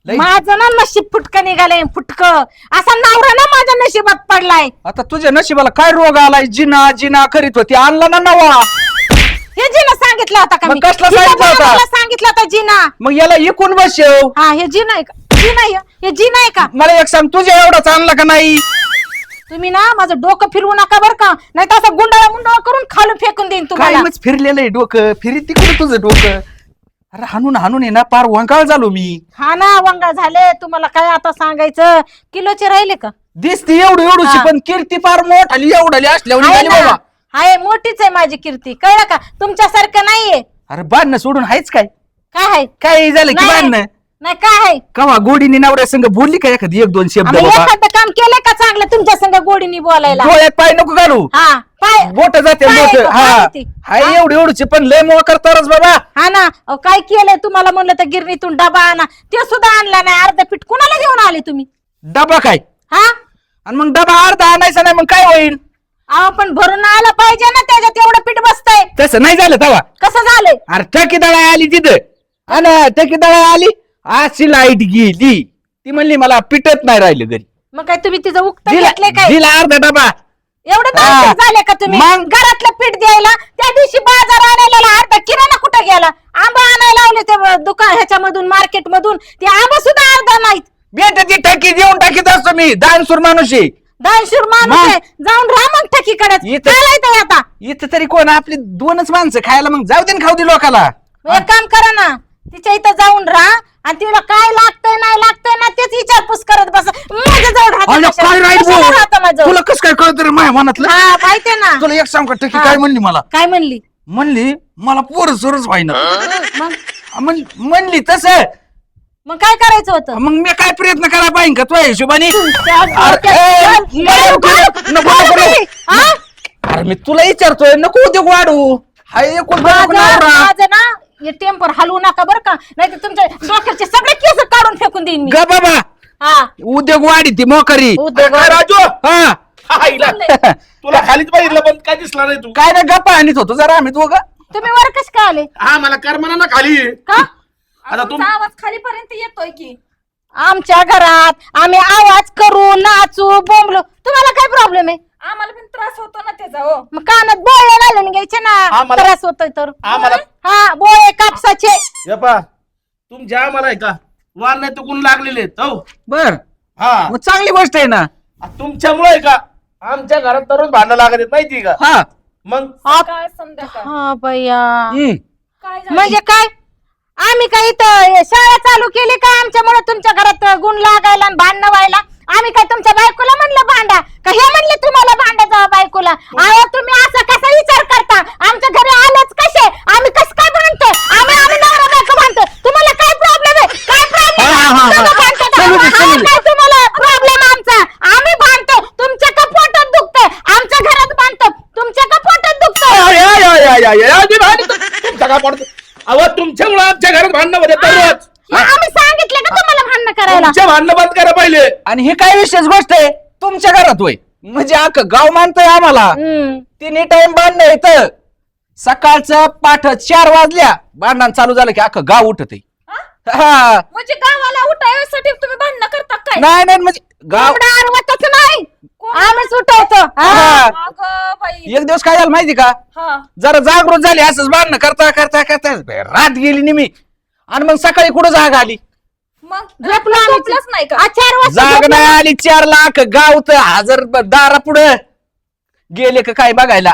माझं ना नशीब फुटकं निघालंय फुटकं. असा नवरा ना माझ्या नशिबात पडलाय. आता तुझ्या नशिबाला काय रोग आलाय? जिना जिना करीत होती, आणला ना नवा. हे जिना सांगितलं होता का? मग मी कसला सांगितलं होता? मला सांगितलं होता जिना. मग याला इकून बसव. हा हे जिना आहे का? जिना आहे हे जिना आहे का? मला एक सांग, तुझ्या एवढाच आणला का नाही? तुम्ही ना माझं डोकं फिरवू नका बरं का, नाही तर असं गुंडाळा गुंडाळा करून खालून फेकून देईन तुम्हाला. कायमच फिरलेलं आहे डोकं. फिरी तिकडे तुझं डोकं. अरे हाणून हाणून आहे ना पार वंकाळ झालो मी. हा ना वंगा झाले. तुम्हाला काय आता सांगायचं? किलोचे राहिले का? दिसती एवढी एवढीची, हा. पण कीर्ती फार मोठाली एवढाली असल्यावर आहे निघाली ना. बाबा. आहे मोठीच आहे माझी कीर्ती, कळलं का? तुमच्यासारखं नाहीये. अरे बांधणं सोडून आहेच काय? काय आहे? काय झालं की नाही. बांधणं? नाही काय आहे? कवा गोडीने नवऱ्या संग बोलली का एखादी एक दोन शब्द? आम्ही बाबा एखादं काम केलंय का चांगलं तुमच्या संग गोडीनी बोलायला? डोळ्यात पाय नको घालू. हा पाय बोट जाते पाय बोट. आहे का? हा पाय आहे ती. हाय हा? एवढी एवढीची, पण लय मोह करतारच बाबा. हा ना अहो, काय केलंय तुम्हाला म्हणलं तर गिरणीतून डबा आणा, ते सुद्धा आणला नाही. अर्ध पीठ कुणाला घेऊन आले तुम्ही? डबा काय? हा आणि मग डबा अर्धा आणायचा नाही, मग काय होईल? अहो पण भरून आला पाहिजे ना, त्याच्यात एवढं पीठ बसतंय. तसं नाही झालं तवा. कसं झालंय? अरे ठकीदळा आली तिथं, आणि ठकीदळा आली अशी लाईट गेली. ती म्हणली मला पिटत नाही राहिलं घरी. मग काय तुम्ही तिचं उक्त दिला घेतलंय काय? दिला अर्धा डबा. एवढं हा. नाटक झाले का तुम्ही? मग? घरातलं पीठ द्यायला त्या दिवशी बाजार आणायला अर्धा किराणा कुठं गेला? आंबा आणायला लावले ते दुकान ह्याच्यामधून मार्केट मधून, ते आंबा सुद्धा अर्धा नाहीत. बेटा ती ठकी देऊन टाकीत असतो मी, दानसूर माणूस आहे. दानशूर माणूस मग? आहे, जाऊन राहा मग ठकीकडे. इथं- काय माहिती आता? इथं तरी कोण आपली दोनच माणसं खायला, मग जाऊ दे ना खाऊ दे लोकाला. एक काम करा ना, तिच्या इथं जाऊन राहा आणि तिला काय लागतंय नाही लागतंय ना तेच विचारपूस करत बसा. माझ्या जवळ अरे काय राईट राहतं माझं. तुला कसं काय कळत रे माझ्या मनातलं? हा माहितीये ना. तुला एक सांग का, ठकी हा. काय म्हणली मला? काय म्हणली? म्हणली मला पोर सोरच व्हायना. मग म्हणली तसं. मग काय करायचं होतं? मग मी काय प्रयत्न करायला पाहिजे का तुझ्या हिशोबाने? हा? अरे मी तुला विचारतोय, नको उद्योग वाढू. हाय एकूण माझं ना हे टेम्पर हलवू नका बरं का, नाही तर तुमच्या डोक्याचे सगळे केस काढून फेकून देईन मी. ग बाबा, हा उद्योग वाढी ती मोकरी. उद्योग काय राजू हा हा, इला. तुला खालीच बघितलं पण काय दिसला नाही तू. काय नाही गप्पा आणत होतो जरा आम्ही दोघं. तुम्ही वर कस काय आले? हा मला कर म्हणा ना खाली. का? आता तुम आवाज खालीपर्यंत येतोय की. आमच्या घरात आम्ही आवाज करू नाचू बोंबलो, तुम्हाला काय प्रॉब्लेम आहे? आम्हाला पण त्रास होतो ना त्याचा. हो मग कानात बोळे घालून घ्यायचे ना, आम्हाला- त्रास होतोय तर. आम्हाला हा बोळे कापसाचे. हे पा तुमच्या मला आहे का वार नाही तुकून लागलेले आहेत, हो. बर, हा मग चांगली गोष्ट आहे ना. तुमच्यामुळे आहे का आमच्या घरात दररोज भांडण लागत आहेत माहिती का? हा मग काय संध्याकाळ हा भैया हम्म. काय झालं? म्हणजे काय? आम्ही काय इथं शाळा चालू केली का आमच्यामुळे तुमच्या घरात गुण लागायला आणि भांडणं व्हायला? आम्ही काय तुमच्या बायकोला म्हणलं भांडा का? हे म्हणले तुम्हाला भांडा जावा बायकोला? अहो तुम्ही असा कसा विचार करता? आमच्या घरी आलंच कसे? आम्ही कस काय भांडतो? आम्ही आम्ही नवरा बायको भांडतो. तुम्हाला काय प्रॉब्लेम आहे? काय हा, हा, हा. चलू दे, चलू दे. काय तुम्हाला प्रॉब्लेम आमचा? आम्ही भांडतो, तुमच्या का पोटात दुखतंय? आमच्या घरात भांडतो, तुमच्या का पोटात दुखतंय? तुमच्या काय पडतो? अहो तुमच्यामुळे आमच्या घरात भांडणं होते दररोज. मग आम्ही सांगितलं का तुम्हाला भांडणं करायला? तुमच्या भांडणं बंद करा पहिले. आणि ही काय विशेष गोष्ट आहे तुमच्या घरात होय? म्हणजे अख्खं गाव मानतोय आम्हाला. हम्म. तिन्ही टाइम बांधणं येतं. सकाळचं पाठ 4 वाजल्या भांडण चालू झालं की अख्खं गाव उठत आहे. हा म्हणजे गावाला उठायसाठी तुम्ही भांडणं करता काय? नाही नाही, म्हणजे गाव एवढं आरवतच नाही, आम्हीच उठवतो. हा. हा. अगं बाई. एक दिवस काय झालं माहिती का? हा जरा जागृत झाली, असंच बांधणं करता करता करता रात गेली निमी, आणि मग सकाळी कुठं जाग आली? मग झोपलो आम्ही. झोपलंच नाही का? 4 वाजता जाग झोपलो. नाही आली. 4 लाख गाव तर हजर दारा पुढं गेले का काय बघायला?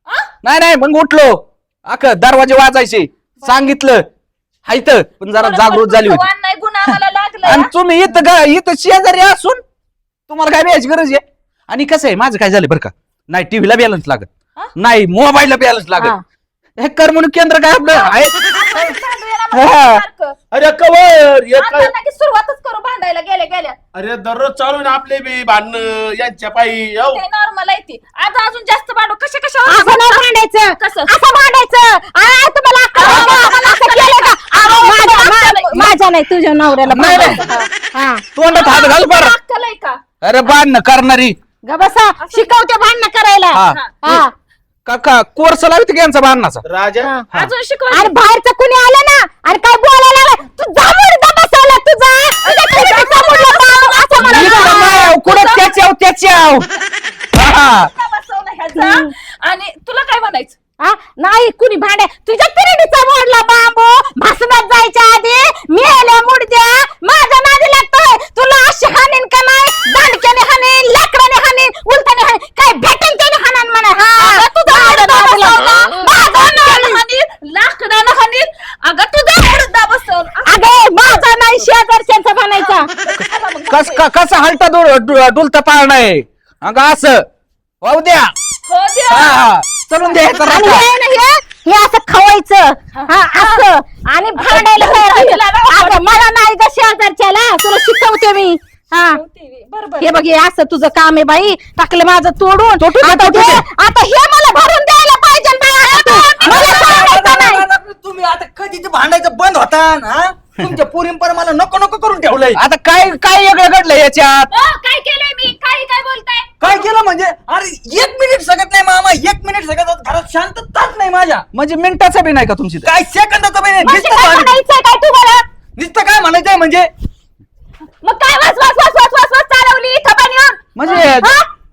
आ? नाही नाही, मग उठलो, दरवाजे वाजायचे, सांगितलं हायत, पण जरा जागृत झाली होती. वाण नाही गुण आम्हाला लागलं. आणि तुम्ही इथं शेजारी असून तुम्हाला काय द्यायची गरज आहे? आणि कसं आहे माझं काय झालं बरं का, नाही टीव्हीला बॅलन्स लागत, नाही मोबाईलला बॅलन्स लागत. हे करमणूक केंद्र काय आपलं आहे? हा. अरे कवर हे काय? सुरुवातच करू भांडायला गेल्या गेल्या. अरे दररोज चालू आहे ना आपले बी भांडणं यांच्या पायी, हो. ते नॉर्मल आहे ती. आता अजून जास्त भांडू कशा असं नाही भांडायचं. कसं? असं भांडायचं. तुम्हाला अक्कल आहे का? आम्हाला असं केलं का? माझ्या नाही, तुझ्या नवऱ्याला नाही, नाही. भांडायचं. हा. तोंडात हात घाल बरं. अक्कल आहे का? अरे बांधणं करणारी ग बसा, शिकवते भांडणं करायला. हा. हा. काका कोर्स लावते की यांचा बांधण्याचा? राजा हा. अजून शिकवलं. अरे बाहेरचं कुणी आलं ना, अरे काय बोलायला लागलं? तू जा बरं, जा बसायला, तू जा. तुझ्या नाही शेजारच्यांचा बनायचा. कसा हलता डुलता पाळणार अगं असं वाहू द्या. हो द्या. हा चलून द्यायचं आणि रस्ता. हे ना हे असं खवायचं हा असं आणि भांडायला तयार व्हायचं. अगं मला नाही ग शेजारच्याला तुला शिकवते मी. हा बरोबर. हे बघ हे असं तुझं काम आहे बाई. टाकलं माझं तोडून आता हे मला भरून द्यायला पाहिजे ना बाई. आता तू. मला सांगायचं नाही. तुम्ही आता कधीच भांडायचं बंद होता ना. तुमच्या पोरींपर मला नको नको करून ठेवलंय. आता काय काय वेगळं घडलं याच्यात. काय केलंय मी? काय बोलताय? काय केलं म्हणजे अरे 1 मिनिट सगत नाही मामा. 1 मिनिट सगत घरात शांतताच नाही माझ्या. म्हणजे मिनिटाचा बी नाही का तुमची. काय सेकंदाचं बी नाही. म्हणजे काय म्हणायचंय काय तुम्हाला? नुसतं काय म्हणायचंय म्हणजे मग काय वास चालवली इथं पण येऊन? म्हणजे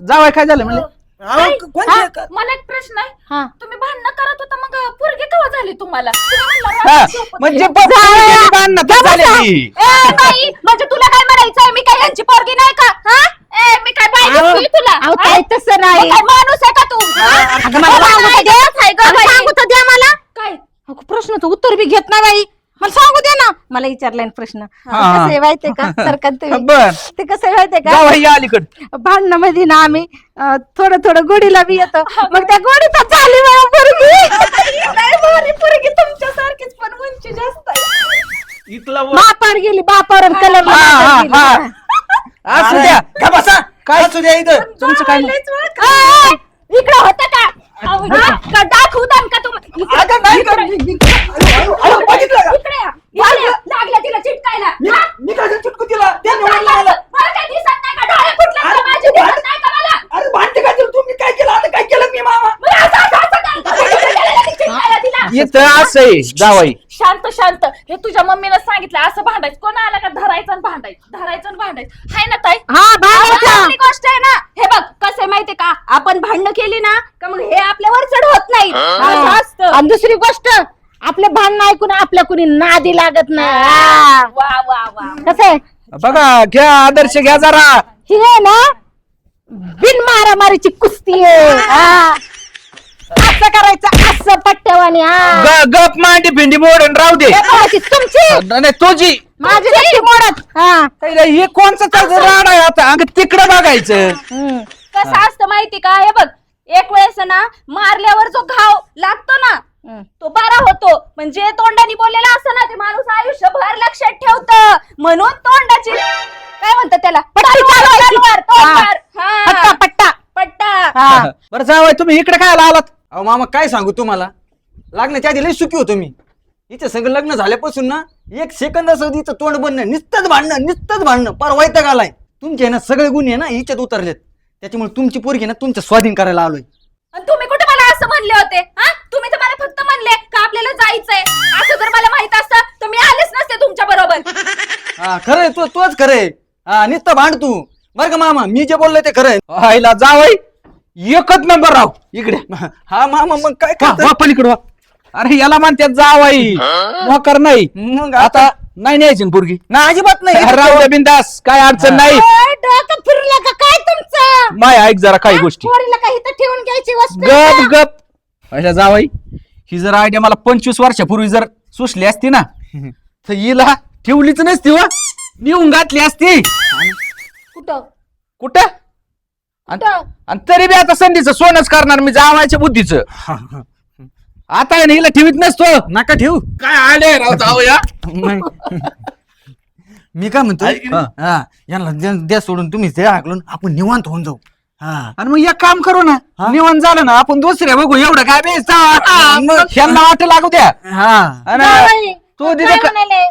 जावाय काय झालं म्हणजे मला एक प्रश्न हा. आहे. तुम्ही भांडणं करत होता मग पोरगी केव्हा झाली तुम्हाला? तुम्ही म्हणला हा, रात्री झोपत म्हणजे होती. झालेली. नाही म्हणजे तुला काय म्हणायचंय? मी काय यांची पोरगी नाही का? हा? मी काय बाई अहो, दिसतोय तुला? अहो, काय तसं नाही. मग काय माणूस आहे का तू? अगं, मला सांगू तर द्या. अगं, सांगू तर द्या मला. काय? अगं, प्रश्न तर उत्तर बी घेत नाही बाई. मला सांगू दे ना. मला विचारलाय ना प्रश्न. हा. कसं आहे माहितीये का सरकार बर. ते कसं आहे माहितीये का जावाई या अलीकड. भांडणं मध्ये ना आम्ही थोडं गोडीला बी येतो. मग त्या गोडीतच झाली मला पोरगी तुमच्या सारखीच पण उंची जास्त आहे. इथला बापावर गेली बापावर कलर असू द्या. का बसा काय असू द्या इथं. तुमचं काय इकडं होतं का अहो, का दाखवू दान का तुम्हाला? अगं नाही का बघितलं का? इकडे या. इकडे या. लागल्या तिला चिटकायला. मी काय चुटकू तिला त्याने म्हणलं मला. मला काय दिसत नाही का? डोळे फुटले का माझे? दिसत नाही का मला? अरे भांडते काय तिला तुम्ही काय केलं आता काय केलं मी मामा. मग असं काय? चिटकायला तिला. इथं असं आहे जावाई. शांत शांत. हे तुझ्या मम्मीनं सांगितलं असं भांडायचं. कोण आला का धरायचं आणि भांडायचं. हाय ना ताई? हा भांडायचं. चांगली गोष्ट आहे ना. हे बघ कसं आहे माहितीये का? आपण भांडणं केली ना का मग हे आपल्यावर चढ होत नाही. असं असतं. आणि दुसरी गोष्ट आपले भांडणं ऐकून आपल्या कुणी नादी लागत नाही. हा. वा वा वा. कसं आहे बघा घ्या आदर्श घ्या जरा. ही आहे ना बिन मारामारीची कुस्ती आहे. हा. असं करायचं असं पट्ट्यावानी. हा. गप मांडी भिंडी मोडून राहू दे. कोणाची? तुमची नाही तुझी. माझी नक्की मोडत. हा. हे कोणचं राड आहे आता अगं तिकडं बघायचं. हम्म. कसं असतं माहिती का? हे बघ एक वेळेस ना मारल्यावर जो घाव लागतो ना तो बरा होतो. म्हणजे तोंडाने बोललेला असतं ना ते माणूस आयुष्यभर लक्षात ठेवतं. म्हणून तोंडाची काय म्हणतात त्याला? तलवार. पट्टा पट्टा पट्टा. हा. बरं जावाय तुम्ही इकडे काय आलात. अहो मामा काय सांगू तुम्हाला. लग्नाच्या आधी लई सुखी होतो मी. हिचं सगळं लग्न झाल्यापासून ना 1 सेकंदासाठी हिचं तोंड बंद नाही. नुसतंच भांडणं पार वैताग आलाय. तुमचे ना सगळे गुन्हे आहे ना हिच्यात उतरलेत. त्याच्यामुळे तुमची पोरगी ना तुमचं स्वाधीन करायला आलोय. आणि तुम्ही कुठे मला असं म्हणले होते? हा? तुम्ही तर मला फक्त म्हणले का आपल्याला जायचंय. असं जर मला माहित असतं तर मी आलेच नसते तुमच्या बरोबर. हा खरंय तोच खरंय. हा नुसतं भांड तू बरं का मामा. मी जे बोललोय ते खरंय. आईला जावाई एकच नंबर राव इकडे. हा मामा मग काय वा, करताय? वा पलीकडे वा. अरे याला म्हणतात जावाई मोकर नाही. मग आता नाही न्यायची पोरगी. ना अजिबात नाही. राहू दे बिंदास काय अडचण नाही. ओय, डोकं फिरलं का काय तुमचं? माय ऐक जरा काही गोष्टी. पोरीला काही तर ठेवून घ्यायची वस्तू. गप गप. अशा जावाई ही जर आयडिया मला 25 वर्षापूर्वी जर सुचली असती ना तर हिला ठेवलीच नसती व नेऊन घातली असती. कुठं कुठं आणि तरी बी आता संधीचं सोनच करणार मी जावायच्या बुद्धीचं. आता आहे ना हिला ठेवीत नसतो. नका ठेवू. काय आले राव जावया. मी काय म्हणतो ऐक ना. हा यांना द्या सोडून तुम्ही ते हाकलून आपण निवांत होऊन जाऊ. हा आणि मग एक काम करू ना निवांत झालं ना आपण दुसऱ्या बघू एवढं काय मग- ह्यांना वाट लागू द्या. हा आणि जावई, तू काय दिदी म्हणाले?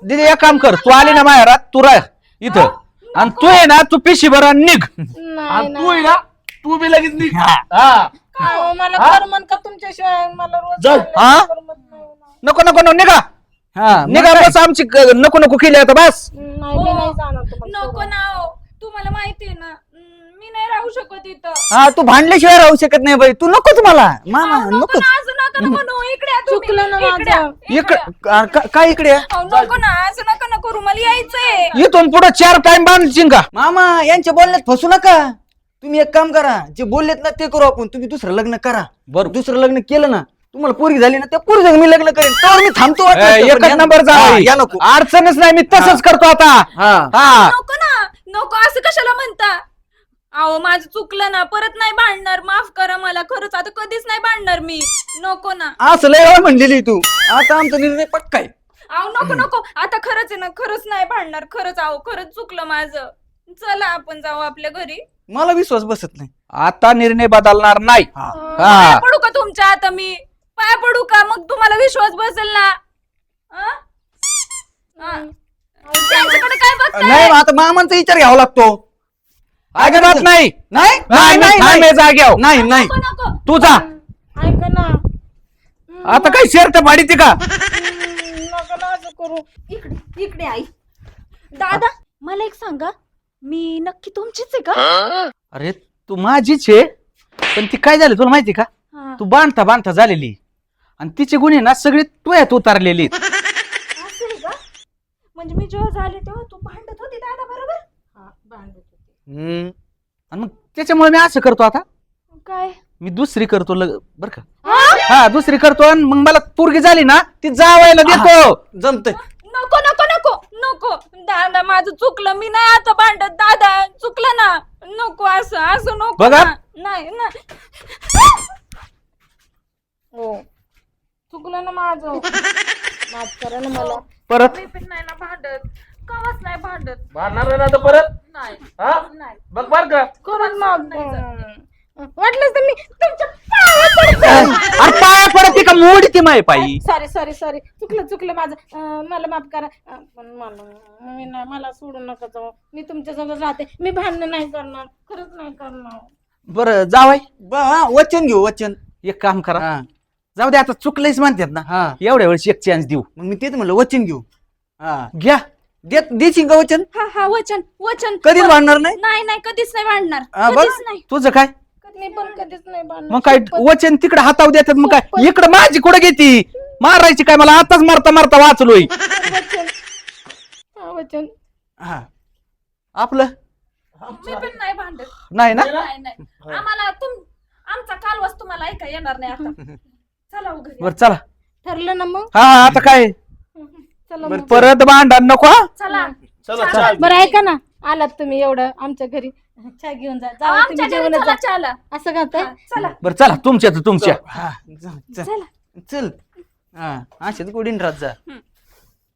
दिदी एक काम कर तू आली ना माहेरात तू राह इथं आणि तू आहे ना तू पिशी बरं निघ. नाही, आणि तू नाही. आहे ना तू बी लगेच निघ. हा. हा. अहो, मला करमन का तुमच्याशिवाय मला रोज जाऊ. जायला हा? करमत नाही ना. नको नको नको, निघा हा निघा बस आमची नको नको केली आता बस. नाही मी नाही जाणार तुम्हाला नको ना हो. तुम्हाला माहितीये ना मी नाही राहू शकत इथं. हा तू भांडल्याशिवाय राहू शकत नाही बाई. तू नकोच मला मामा नको नकोच. ना असं नका ना म्हणू. इकडे या तुम्ही. चुकलं ना इकडे या. माझं. इकडे या. काय इकडे आहे? अहो, नको ना असं नका ना करू. मला यायचंय. इथून पुढे 4 टाइम बांधशील का. मामा यांच्या बोलण्यात फसू नका. तुम्ही एक काम करा जे बोललेत ना ते करू आपण. तुम्ही दुसरं लग्न करा. बरं. दुसरं लग्न केलं ना तुम्हाला पोरगी झाली ना त्या पोरी संग मी लग्न करेन तेव्हा मी थांबतो वाटलं तर, पण एकच या- नंबर हा, जा या नको अडचणच नाही मी तसंच करतो आता हा हा नको ना नको असं कशाला म्हणता अहो माझं चुकलं ना परत नाही भांडणार माफ करा मला खरंच आता कधीच नाही भांडणार मी नको ना असं लय वेळा म्हणलेली तू आता आमचा निर्णय पक्का आहे. अहो नको नको आता खरंच आहे ना खरंच नाही भांडणार खरंच अहो खरंच चुकलं माझं चला आपण जाऊ आपल्या घरी मला विश्वास बसत नाही. आता निर्णय बदलणार नाही पाया पडू का तुमच्या आता मी पाया पडू का मग तुम्हाला विश्वास बसेल ना अं? अं. त्यांच्याकडे काय बघताय नाही आता मामांचा विचार घ्यावा लागतो. अजिबात नाही नाही नाही, नाही थांब नाही हे जाग्यावर. नाही नाही नको नको तू जा ऐका ना आता काही शर्त पाडीते का नका ना असं करू. इकडे इकडे आई दादा मला एक सांगा मी नक्की तुमचीच आहे का अरे तू माझीच आहे पण ती काय झालं तुला माहिती का हा. तू बांधता बांधता झालेली आणि तिचे गुन्हे ना सगळे तुयात उतारलेले आहेत. असं आहे का म्हणजे मी जेव्हा झाले तेव्हा तू भांडत होती दादा बरोबर हा, भांडत होते. हम्म. आणि मग त्याच्यामुळे मी असं करतो आता काय मी दुसरी करतो बर का हा दुसरी करतो आणि मग मला पोरगी झाली ना ती जावायला देतो जमतंय नको नको नको नको दादा माझं चुकलं मी नाही आता भांडत दादा चुकलं ना नको असं असं नको बघा. ना. नाही नाही हो चुकलं ना माझं माफ करा ना मला परत मी पण नाही ना भांडत कवाच नाही भांडत मारणार आहे ना आता परत नाही हा नाही बघ बर का करून माफ वाटलंच तर मी तुमच्या पायावर पडते. अरे पाया पडते का मोडी ती माय पायी सॉरी सॉरी सॉरी चुकलं माझं मला माफ करा पण मला सोडून नका जाऊ मी तुमच्या जवळ राहते मी भांडण नाही करणार खरंच नाही करणार बरं जावाय वचन घेऊ वचन. एक काम करा हा जाऊ दे आता चुकलंच म्हणतात ना हा एवढ्या वेळेस एक चान्स देऊ मग मी तेच म्हणलं वचन घेऊ. हा घ्या देशील का वचन हा हा वचन वचन कधीच भांडणार नाही. नाही नाही कधीच नाही भांडणार हा, बघ. कधीच नाही तुझं काय मी पण कधीच नाही भांडणार मग काय वचन तिकडे हातावर देतात मग काय इकडे माझी कुठे घेती मारायची काय मला आताच मारता मारता वाचलोय वचन हा, वचन हा आपलं मी पण नाही भांडत नाही ना नाही नाही आम्हाला आमचा कालवास तुम्हाला ऐका येणार नाही आता चला हो घरी. बर चला ठरलं ना मग हा आता काय चला मग. परत भांडण नको हा? चला चला चल बरं ऐका ना आलात तुम्ही एवढं आमच्या घरी चहा घेऊन जा जावा आमच्या तुम्ही घरी जेवण चला चला असं करताय चला बरं चला तुमच्या तर तुमच्या हा चल हा अशाच गोडीन राहत जा.